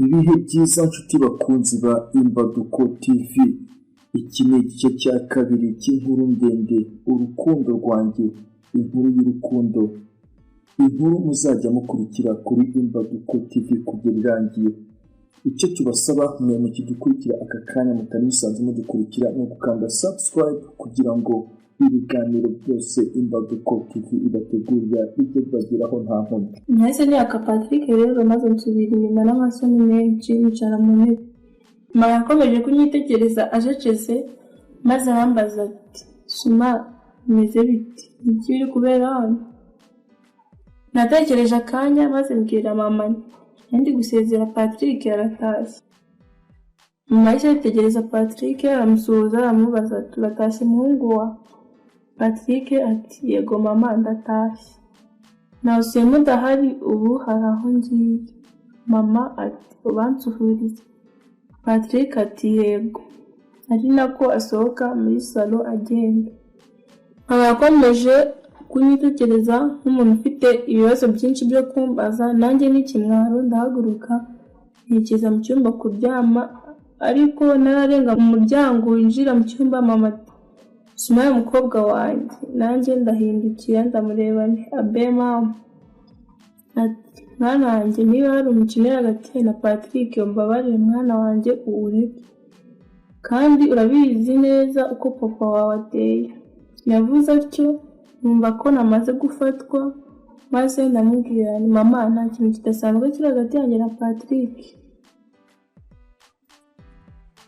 Ibihe byiza nshuti bakunzi ba Imbaduko TV, iki ni igice cya kabiri cy'inkuru ndende urukundo rwanjye, inkuru y'urukundo, inkuru muzajya mukurikira kuri Imbaduko TV kugera irangiye. Icyo tubasaba mwe mukidukurikira aka kanya mutari musanze mudukurikira no gukanda subscribe kugira ngo ibiganiro byose Imbaduko TV ibategurira bijye bibageraho nta nkomyi. Nahise niyaka Patrick rero maze nsubira inyuma n'amasoni menshi nicara mu ntebe. Mama yakomeje kunyitegereza ajecetse maze arambaza ati Suma bimeze biti iki biri kubera hano? Natekereje akanya maze mbwira mama ndi gusezera Patrick yaratashye. Mama yahise yitegereza Patrick aramusuhuza aramubaza turatashye muhungu wa? Patrick ati yego mama ndatashye. Nasuye mudahari ubu hari aho ngiye. Mama ati ubansuhurize. Patrick ati yego. Ari nako asohoka muri salo agenda. Mama yakomeje kunyitegereza nk'umuntu ufite ibibazo byinshi byo kumbaza, nanjye n'ikimwaro ndahaguruka ntekereza mu cyumba kuryama, ariko nararenga mu muryango winjira mu cyumba mama ati Suma y'umukobwa wanjye. Nanjye ndahindukira ndamureba nti abe mama. Ati mwana wanjye niba hari umukino hagati na Patrick mbabarire mwana wanjye uwureke, kandi urabizi neza uko papa wawe ateye. Yavuze atyo numva ko namaze gufatwa maze ndamubwira nti mama nta kintu kidasanzwe kiri hagati yanjye na Patrick.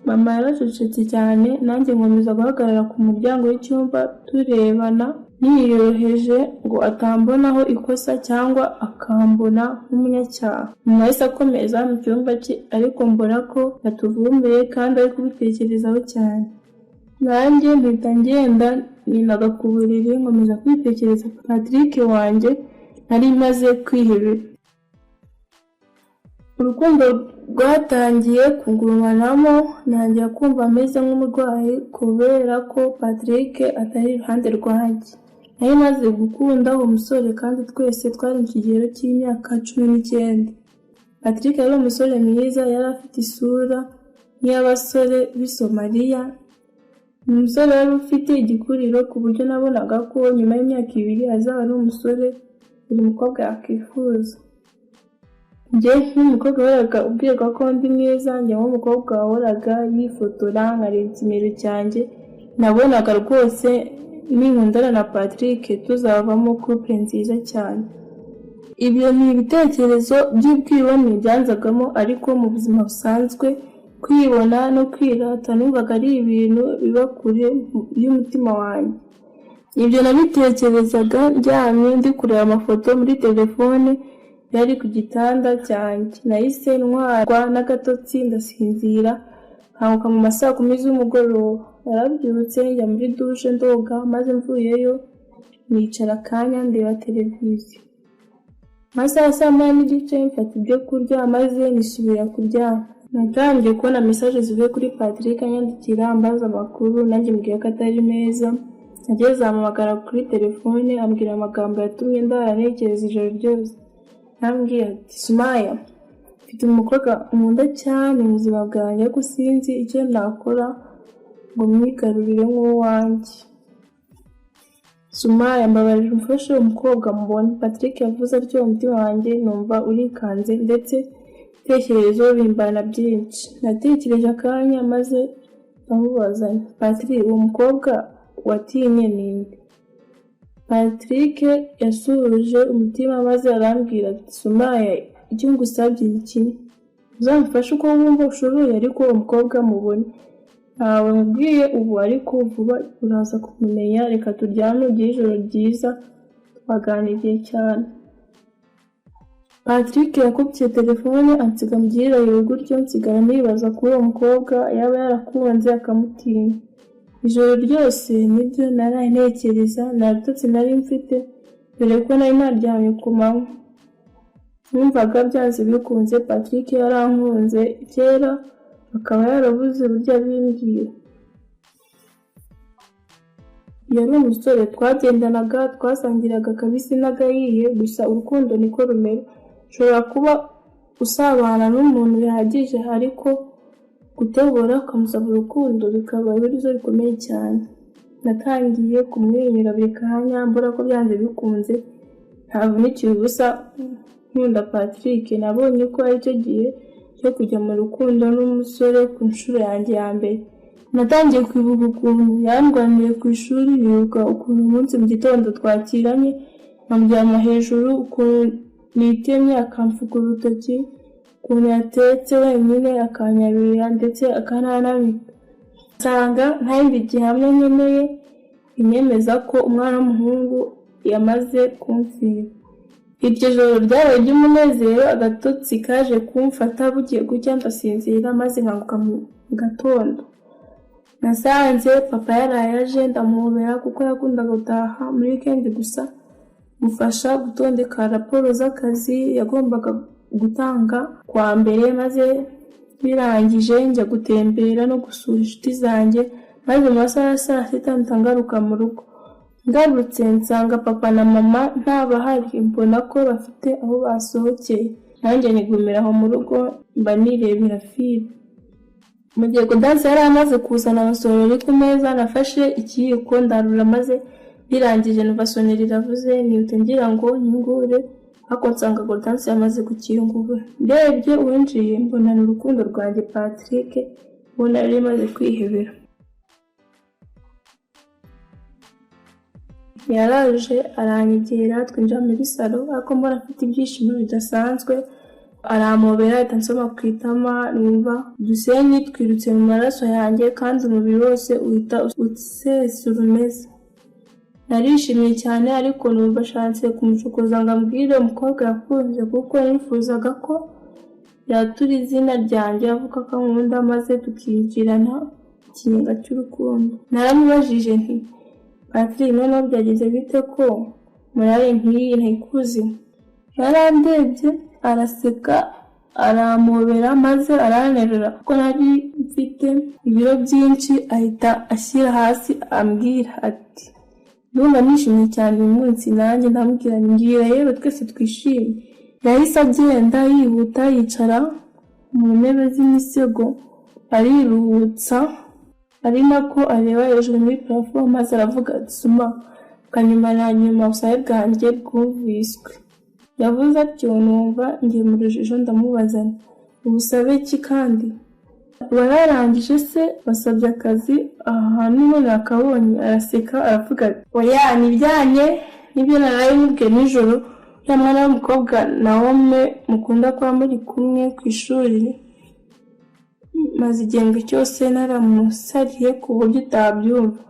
Mama yaracecetse cyane, nanjye nkomeza guhagarara ku muryango w'icyumba turebana niyoroheje ngo atambonaho ikosa cyangwa akambona nk'umunyacyaha. Mama yahise akomeza mu cyumba cye, ariko mbona ko yatuvumbuye kandi ari kubitekerezaho cyane. Nanjye mpita ngenda ninaga ku buriri nkomeza kwitekereza Patrick wanjye nari maze kwihebera. Urukundo rwatangiye kungurumanamo, ntangira kumva ameze nk'umurwayi kubera ko Patrick atari iruhande rwanjye. Nari maze gukunda uwo musore kandi twese twari mu kigero cy'imyaka 19. Patrick yari umusore mwiza, yari afite isura nk'iy'abasore b'i Somalia. Umusore wari ufite igikuriro ku buryo nabonaga ko nyuma y'imyaka 2 azaba ari umusore buri mukobwa yakwifuza. Njye nk'umukobwa wahoraga ubwirwa ko ndi mwiza, njye nk'umukobwa wahoraga yifotora nkareba ikimero cyanjye, nabonaga rwose ninkundana na Patrick tuzavamo couple nziza cyane. Ibyo ni ibitekerezo by'ubwibone byanzagamo, ariko mu buzima busanzwe kwibona no kwirata numvaga ari ibintu biba kure y'umutima wanjye. Ibyo nabitekerezaga ndyamye ndi kureba amafoto muri telefone yari ku gitanda cyanjye. Nahise ntwarwa n'agatotsi ndasinzira, nkanguka mu masaa 10 z'umugoroba. Narabyutse njya muri douche ndoga, maze mvuyeyo nicara akanya ndeba televiziyo. Masaa 9:30 mfata ibyo kurya maze nisubira kuryama. Natangiye kubona message zivuye kuri Patrick anyandikira ambaza amakuru, nanjye mbwira ko atari meza. Nageze ampamagara kuri telefone ambwira amagambo yatumye ndara ntekereza ijoro ryose. Nambwiye ati Sumaya, mfite umukobwa nkunda cyane mu buzima bwanjye, ariko sinzi icyo nakora ngo mwigarurire nk'uwanjye. Sumaya mbabarira umfashe umukobwa mubona. Patrick yavuze atyo umutima wanjye numva urikanze, ndetse ibitekerezo bimbana byinshi. Natekereje akanya maze ndamubaza nti Patrick uwo mukobwa watinye ninde? Patrick yasuhuje umutima maze arambwira ati Sumaya, icyo ngusabye ni kimwe, uzamfashe uko wumva ushoboye, ariko umukobwa mubone. Ntawe mubwiye ubu, ariko vuba uraza kumumenya. Reka turyame ugire ijoro ryiza, twaganiriye cyane. Patrick yakubye telefone ansiga mu gihirahiro gutyo, nsigara nibaza kuri uwo mukobwa yaba yarakunze akamutinya. Ijoro ryose nibyo naraye ntekereza, nta bitotsi nari mfite dore ko nari naryamye ku manywa. Numvaga byanze bikunze Patrick yarankunze kera, akaba yarabuze burya bimbwira. Yari umusore twagendanaga, twasangiraga kabisi n'agahiye, gusa urukundo niko rumera. Ushobora kuba usabana n'umuntu bihagije, ariko gutobora ukamusaba urukundo bikaba ihurizo rikomeye cyane. Natangiye kumwenyura buri kanya mbura ko byanze bikunze ntavunikiye ubusa nkunda Patrick. Nabonye ko aricyo gihe cyo kujya mu rukundo n'umusore ku nshuro yanjye ya mbere. Natangiye kwibuka ukuntu yandwaniye ku ishuri, yibuka ukuntu umunsi mu gitondo twakiranye nkamujyana hejuru, ukuntu nitemye akamfuka urutoki, ukuntu yatetse wenyine akanyabirira ndetse akananamika. Nsanga nta yindi gihamya nkeneye inyemeza ko umwana w'umuhungu yamaze kumfira. Iryo joro ryabaye ry'umunezero, agatotsi kaje kumfata bugiye gucya ndasinzira maze nkanguka mu gatondo. Nasanze papa yaraye aje, ndamuhobera kuko yakundaga gutaha muri weekend gusa, mufasha gutondeka raporo z'akazi yagombaga gutanga kwa mbere, maze birangije njya gutembera no gusura inshuti zanjye, maze mu masaha ya saa sita ngaruka mu rugo. Ngarutse nsanga papa na mama ntabahari, mbona ko bafite aho basohokeye, nanjye nigumira aho mu rugo mba nirebera filime. Mu gihe Gaudence yari amaze kuzana amasorori ku meza, nafashe ikiyiko ndarura, maze birangije numva soneri iravuze, nihute ngira ngo nyingure, ariko nsanga Gaudence yamaze gukingura. Ndebye uwinjiye mbona ni urukundo rwanjye Patrick, mbona yari amaze kwihebera. Yaraje aranyegera twinjira muri salo, ariko mbona afite ibyishimo bidasanzwe, aramobera ahita nsoma ku itama, numva udusenyi twirutse mu maraso yanjye kandi umubiri wose uhita usesura umeze. Narishimye cyane, ariko numva ashatse kumucokoza ngo ambwire umukobwa yakunze, kuko nifuzaga ko yatura izina ryanjye avuga ko ankunda maze tukigirana ikinyenga cy'urukundo. Naramubajije nti Patrick, noneho byageze bite ko murare nk'iyi ntikuzi? Yarandebye araseka aramobera maze aranterura kuko nari mfite ibiro byinshi, ahita ashyira hasi ambwira ati ndumva nishimye cyane uyu munsi. Nanjye ndamubwira ngira yewe twese twishimye. Yahise agenda yihuta yicara mu ntebe z'imisego ariruhutsa, ari nako areba hejuru muri plafo, maze aravuga ati suma kanyuma na nyuma ubusabe bwanjye bwumviswe. Yavuze atyo numva ngiye mu rujijo, ndamubaza ubusabe ki kandi? Bararangije se basabye akazi ahantu none akabonye? Araseka aravuga ati oya nibijyanye n'ibyo naraye mubwiye nijoro, uriya mwana w'umukobwa Naome mukunda kuba muri kumwe ku ishuri, maze igihembwe cyose naramusariye ku buryo utabyumva,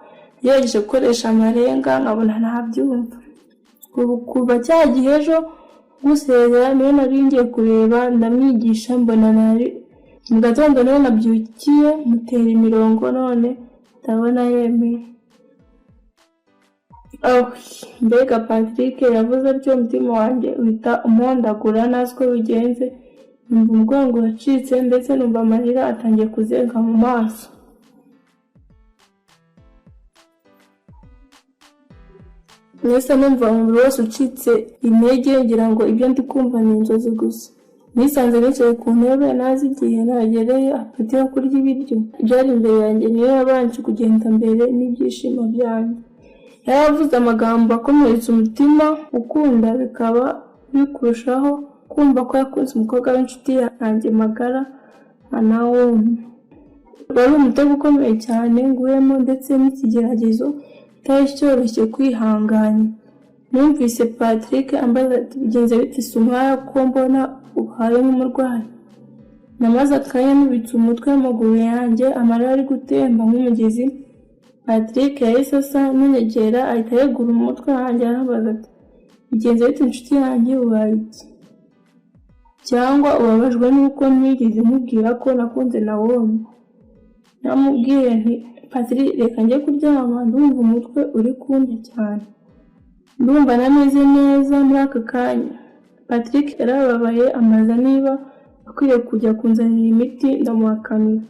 yagerageje gukoresha amarenga nkabona ntabyumva. Ubu kuva cya gihe ejo gusezera niyo nari ngiye kureba ndamwigisha, mbona nari mu gatondo niyo nabyukiye mutera imirongo, none ndabona yemeye. Mbega Patrick yavuze atyo, umutima wanjye uhita umuhondagura ntazi uko bigenze, numva umugongo uracitse ndetse numva amarira atangiye kuzenga mu maso. Nese numva umubiri wose ucitse intege, ngira ngo ibyo ndi kumva ni inzozi gusa. Nisanze nicaye ku ntebe nazi igihe nagereye apeti yo kurya ibiryo byari imbere yanjye, niyo yabanje kugenda mbere n'ibyishimo byanjye. Yaravuze amagambo akomeretsa umutima, ukunda bikaba bikurushaho kumva ko yakunze umukobwa w'inshuti yanjye magara nka Naome. Wari umutego ukomeye cyane nguhemo, ndetse n'ikigeragezo kitari cyoroshye kwihanganya. Numvise Patrick ambaza ati bigenze bite sumwara ko mbona uhaye nk'umurwayi? Namaze akanya nubitse umutwe w'amaguru yanjye, amarira ari gutemba nk'umugezi. Patrick yahise asa n'unyegera ahita yegura umutwe wanjye arabaza ati bigenze bite inshuti yanjye, ubaye iki? Cyangwa ubabajwe n'uko ntigeze mubwira ko nakunze Naome? Namubwiye nti Patrick reka njye kuryama, ndumva umutwe uri kundya cyane, ndumva nameze neza muri aka kanya. Patrick yarababaye amaza niba akwiriye kujya kunzanira imiti, ndamuhakanira.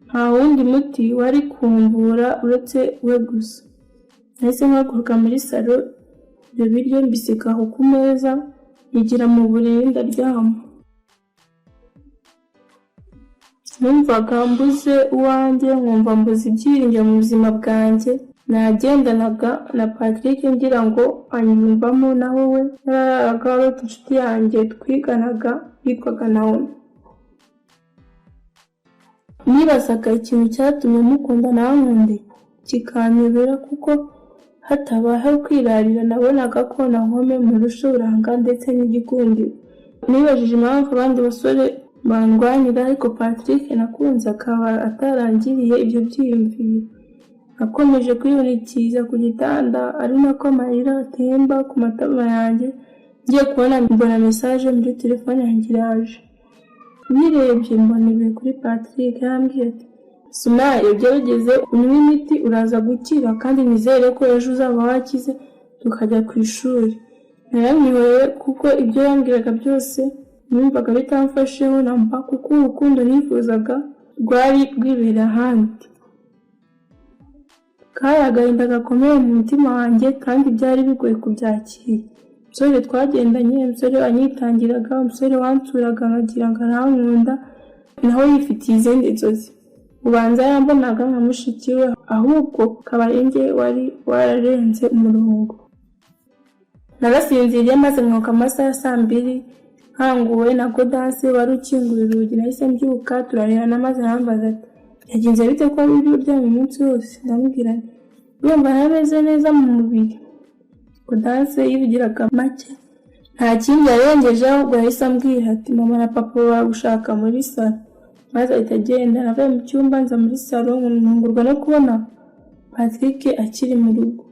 Nta wundi muti wari kumvura uretse we gusa. Nahise mpaguruka muri salo, ibyo biryo mbiseka aho ku meza, nigira mu buriri ndaryama. numvaga mbuze uwanjye, nkumva mbuze ibyiringiro mu buzima bwanjye. Nagendanaga na Patrick ngira ngo anyumvamo, naho we yararaga arota inshuti yanjye twiganaga yitwaga Naomi. Nibazaga ikintu cyatumye mukunda nankundi kikanyobera, kuko hatabaho kwirarira nabonaga ko Naomi murusha uburanga ndetse n'igikundiro. Nibajije impamvu abandi basore bandwanira, ariko Patrick nakunze akaba atarangiriye ibyo byiyumviro. Nakomeje kwiyunikiza ku gitanda, ari nako amarira atemba ku matama yanjye. Ngiye kubona mbona message muri telefone yanjye iraje. Nirebye mbona ibi kuri Patrick, yambwiye ati Suma, iyo gerageze unywe imiti uraza gukira, kandi nizere ko ejo uzaba wakize tukajya ku ishuri. Naramwihoreye kuko ibyo yambwiraga byose numvaga bitamfasheho namba, kuko urukundo nifuzaga rwari rwibera ahandi. Kari agahinda gakomeye mu mutima wanjye, kandi byari bigoye kubyakira. Umusore twagendanye, umusore wanyitangiraga, umusore wansuraga nkagira ngo arankunda, naho yifitiye izindi nzozi. Ubanza yambonaga nka mushiki we, ahubwo kabarenge wari wararenze umurongo. Narasinziriye maze nkoka amasaha ya 2:00, nkanguwe na Godance wari ukinguye urugi. Nahise mbyuka turarira, maze arambaza ati yagenze bite ko wiri uryamye umunsi wose? Ndamubwira nti urumva ntameze neza mu mubiri. Godance yivugiraga make, nta kindi yarengejeho, ahubwo yahise ambwira ati mama na papa bagushaka muri salo. Maze ahita agenda. Navuye mu cyumba nza muri salo, ntungurwa no kubona Patrick akiri mu rugo.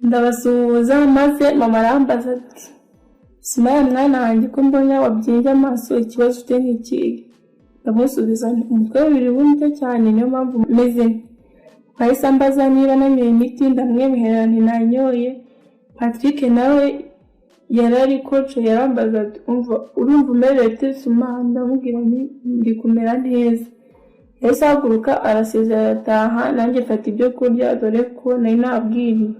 Ndabasuhuza, maze mama arambaza ati Sima, mwana wanjye ko mbona wabyimbye amaso, ikibazo ufite ni ikihe? Ndamusubiza nti umutwe wibiri wumva cyane, niyo mpamvu meze. Bahise ambaza niba nanyoye imiti, ndamwemerera nti nanyoye. Patrick nawe yarari koce, yarambaza ati urumva umerewe ute Sima? Ndamubwira nti ndi kumera neza. Yahise ahaguruka arasezera arataha, nanjye mfata ibyo kurya dore ko nari nabwiriwe.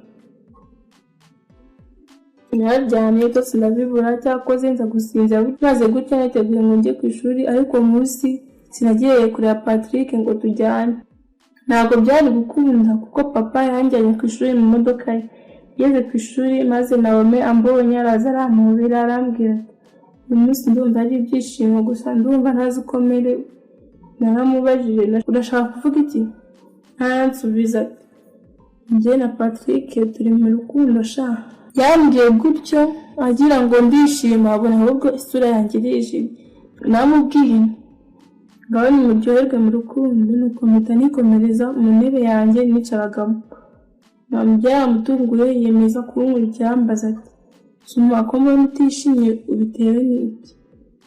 Nararyamye ko sinabibura, cyakoze nza gusinzira. Maze gutya nateguye ngo njye ku ishuri, ariko munsi sinagiye kureba Patrick ngo tujyane. Ntabwo byari gukunda kuko papa yanjyanye ku ishuri mu modoka ye. Yeze ku ishuri maze Naomi ambonye araza arampobera, arambwira ati uyu munsi ndumva ari ibyishimo gusa, ndumva ntazi uko merewe. Naramubajije urashaka kuvuga iki? Aransubiza ati njye na Patrick turi mu rukundo sha. Yambwiye gutyo agira ngo ndishima, abona ahubwo isura yanjye irijimye. Namubwiye ngaho nimuryoherwe mu rukundo, nuko mpita nikomereza mu ntebe yanjye nicaragamo. Byamutunguye, yemeza kunkurikira, ambaza ati Suma, ko mbona utishimye ubitewe n'iki?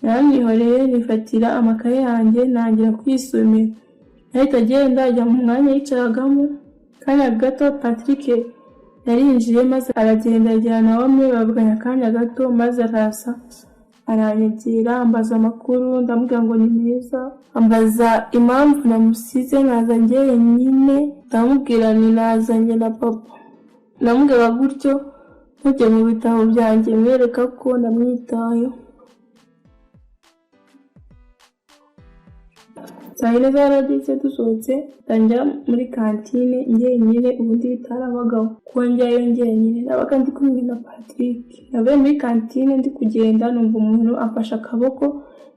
Naramwihoreye, nifatira amakaye yanjye ntangira kwisomera. Ahita agenda ajya mu mwanya yicaragamo. Kanya gato Patrick yarinjiye, maze aragenda agera Naomi, bavuganya akanya gato, maze arasa aranyegera ambaza amakuru. Ndamubwira ngo ni meza. Ambaza impamvu namusize naza njyenyine. Ndamubwira ni nazanye na papa. Ndamubwira gutyo ntujye mu bitabo byanjye mwereka ko ndamwitayeho. Saa yine zarageze dusohotse, njya muri kantine njyenyine, ubundi bitarabagaho kuko njyayo njyenyine. Nabaga ndi kumwe na Patrick. Navuye muri kantine ndi kugenda, numva umuntu afashe akaboko,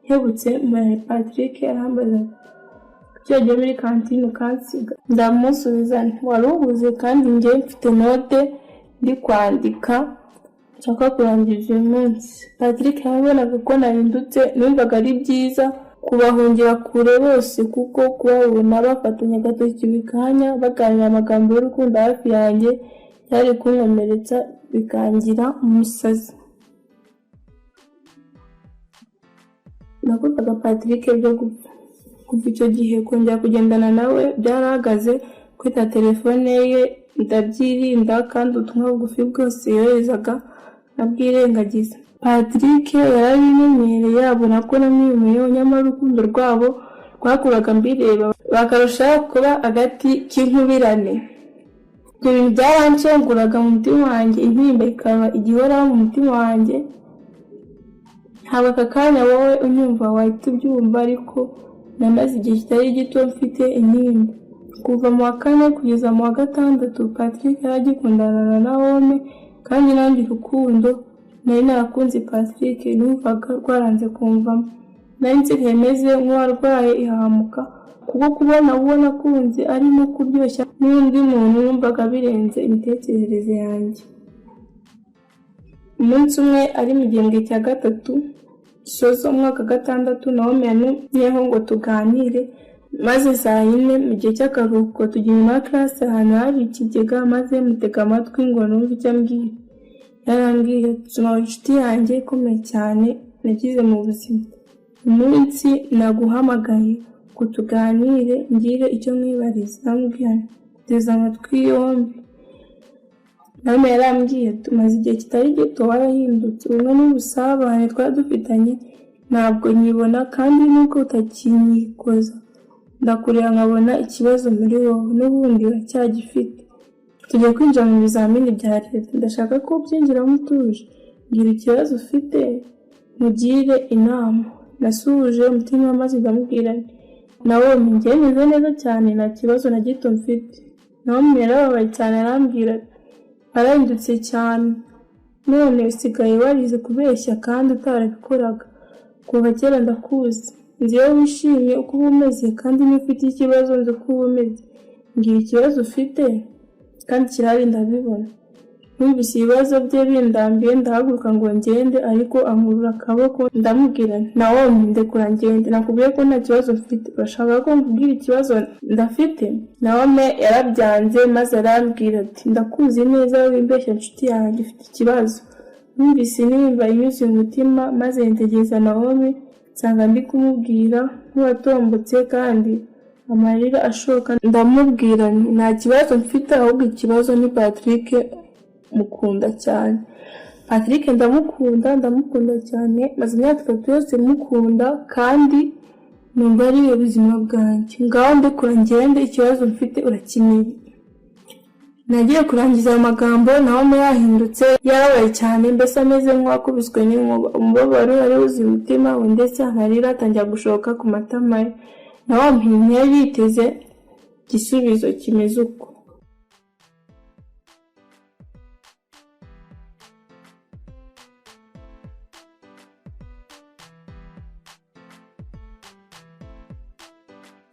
nkebutse mbona Patrick arambaza ati yagiye muri kantine ukansiga? Ndamusubiza nti wari ubuze, kandi njye mfite note ndi kwandika nshaka kurangiza uyu munsi. Patrick yabonaga ko nahindutse, numvaga ari byiza kubahungira kure bose, kuko kubabona bafatanya agatoki bikanya baganira amagambo y'urukundo hafi yanjye byari kunkomeretsa bikangira umusazi. Nakundaga Patrick byo gupfa. Kuva icyo gihe kongera kugendana nawe byarahagaze. Kwita telefone ye ndabyirinda, kandi ubutumwa bugufi bwose yoherezaga nabwirengagiza. Patrick yarabimenyereye, abona ko namwiyumyeho, nyamara urukundo rwabo rwakuraga mbireba, bakarushaho kuba agati k'inkubirane. Ibyo bintu byaranshenguraga mu mutima wanjye, intimba ikaba igihoraho mu mutima wanjye. Ntabwo aka kanya wowe unyumva wahita ubyumva, ariko namaze igihe kitari gito mfite intimba. Kuva mu wa 4 kugeza mu wa 6 Patrick yaragikundana na Naomi kandi nanjye urukundo nari narakunze Patrick numvaga rwaranze kumvamo. Nari nsigaye meze nk'uwarwaye ihahamuka kuko kubona kunze ari no kuryoshya n'undi muntu numvaga birenze imitekerereze yanjye. Umunsi umwe ari mu gihembwe cya 3 gisoza umwaka 6 Naomi yantumyeho ngo tuganire, maze saa 4 mu gihe cy'akaruhuko tujya inyuma ya class ahantu hari ikigega, maze mutega amatwi ngo numve icyo ambwira. Yarambwiye ati inshuti yanjye ikomeye cyane nagize mu buzima. Umunsi naguhamagaye ngo tuganire ngire icyo mwibariza. Namubwiye teza amatwi yombi. Nawe yarambwiye tumaze igihe kitari gito warahindutse, ubumwe n'ubusabane twari dufitanye ntabwo nyibona kandi nuko utakinyikoza. Ndakureba nkabona ikibazo muri wowe n'ubundi uracyagifite. Tugiye kwinjira mu bizamini bya leta, ndashaka ko byinjiramo utuje. Ngira ikibazo ufite mugire inama. Nasuje umutima maze ndamubwira nawe meze neza cyane nta kibazo na gito mfite. Nawe yarababaye cyane arambwira arahindutse cyane, none usigaye warize kubeshya kandi utarabikoraga. Kuva kera ndakuzi, nzi iyo wishimye uko uba umeze kandi n'ufite ikibazo nzi uko uba umeze. Ngira ikibazo ufite kandi kirahari ndabibona. Numvise ibibazo bye bindambiye ndahaguruka ngo ngende, ariko ankurura akaboko. Ndamubwira nawe ndekura ngende, nakubwiye ko nta kibazo mfite, urashaka ko mvugire ikibazo ndafite? Nawe yarabyanze maze arambwira ati ndakuzi neza wimbeshya inshuti yanjye ufite ikibazo. Numvise nimba inyuze umutima maze ntegereza Naomi nsanga ndi kumubwira nk'uwatombotse kandi amarira ashoka. Ndamubwira nta kibazo mfite ahubwo ikibazo ni Patrick mukunda cyane. Patrick ndamukunda cyane, maze imyaka 3 yose mukunda kandi numva ari ubuzima bwanjye. Ngaho ndekura ngende, ikibazo mfite urakimenya. Nagiye kurangiza amagambo Naomi yahindutse yarabaye cyane, mbese ameze nk'uwakubiswe n'inkuba. Umubabaro wari wuzuye umutima we ndetse amarira atangira gushoka ku matama ye. Naomi ntiyari yiteze igisubizo kimeze uko.